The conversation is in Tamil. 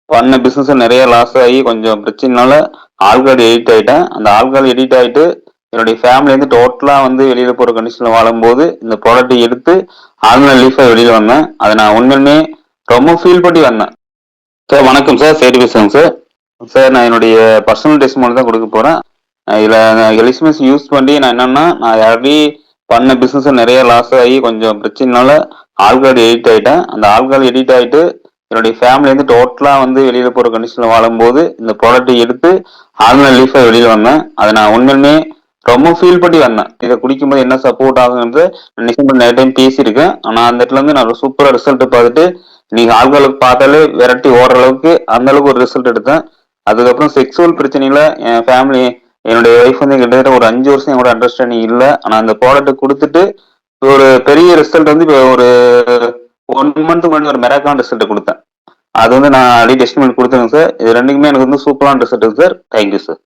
பண்ண பிசினஸ் நிறைய லாஸ் ஆகி கொஞ்சம் பிரச்சனைனால ஆள்கார்டு எடிட் ஆயிட்டேன். அந்த ஆள்கார்டு எடிட் ஆயிட்டு என்னுடைய ஃபேமிலி வந்து டோட்டலா வந்து வெளியில போற கண்டிஷன்ல வாழும்போது இந்த ப்ராடக்ட் எடுத்து ஆர்டினரி லீஃபா வெளியில வந்தேன். அதை நான் உண்மையுமே ரொம்ப ஃபீல் பண்ணி வந்தேன். சார் வணக்கம் சார், சேது பேசுறேங்க சார். சார் நான் என்னுடைய பர்சனல் டெஸ்டிமோனி தான் கொடுக்க போறேன். இதுல எலிஸ்மிஸ் யூஸ் பண்ணி நான் என்னன்னா, நான் ஆல்ரெடி பண்ண பிசினஸ் நிறைய லாஸ் ஆகி கொஞ்சம் பிரச்சனைனால ஆள்கார்டு எடிட் ஆயிட்டேன். அந்த ஆள்கார்டு எடிட் ஆயிட்டு என்னுடைய ஃபேமிலி வந்து டோட்டலா வந்து வெளியில போற கண்டிஷன்ல வாழும்போது இந்த ப்ராடக்ட் எடுத்து ஆர்டினரி லீஃபா வெளியில வந்தேன். அதை நான் உண்மையுமே ரொம்ப ஃபீல் பண்ணி வந்தேன். இதை குடிக்கும்போது என்ன சப்போர்ட் ஆகுங்கிறது நிச்சயமா நிறைய டைம் பேசியிருக்கேன். ஆனா அந்த இடத்துல இருந்து நான் சூப்பரா ரிசல்ட் பார்த்துட்டு நீங்க ஆள்களுக்கு பார்த்தாலே விரட்டி ஓடுற அளவுக்கு அந்த அளவுக்கு ஒரு ரிசல்ட் எடுத்தேன். அதுக்கப்புறம் செக்ஸுவல் பிரச்சனையில என் ஃபேமிலி என்னுடைய ஒய்ஃப் வந்து கிட்டத்தட்ட ஒரு 5 வருஷம் என்னோட அண்டர்ஸ்டாண்டிங் இல்லை. ஆனா அந்த ப்ராடக்ட் கொடுத்துட்டு ஒரு பெரிய ரிசல்ட் வந்து இப்போ ஒரு 1 மந்த் முன்னாடி ஒரு மெராக்கான் ரிசல்ட் கொடுத்தேன். அது வந்து நான் ஆல்ரெடி டெஸ்டிமோனி கொடுத்தேங்க சார். இது ரெண்டுக்குமே எனக்கு வந்து சூப்பரான ரிசல்ட் சார். Thank you sir.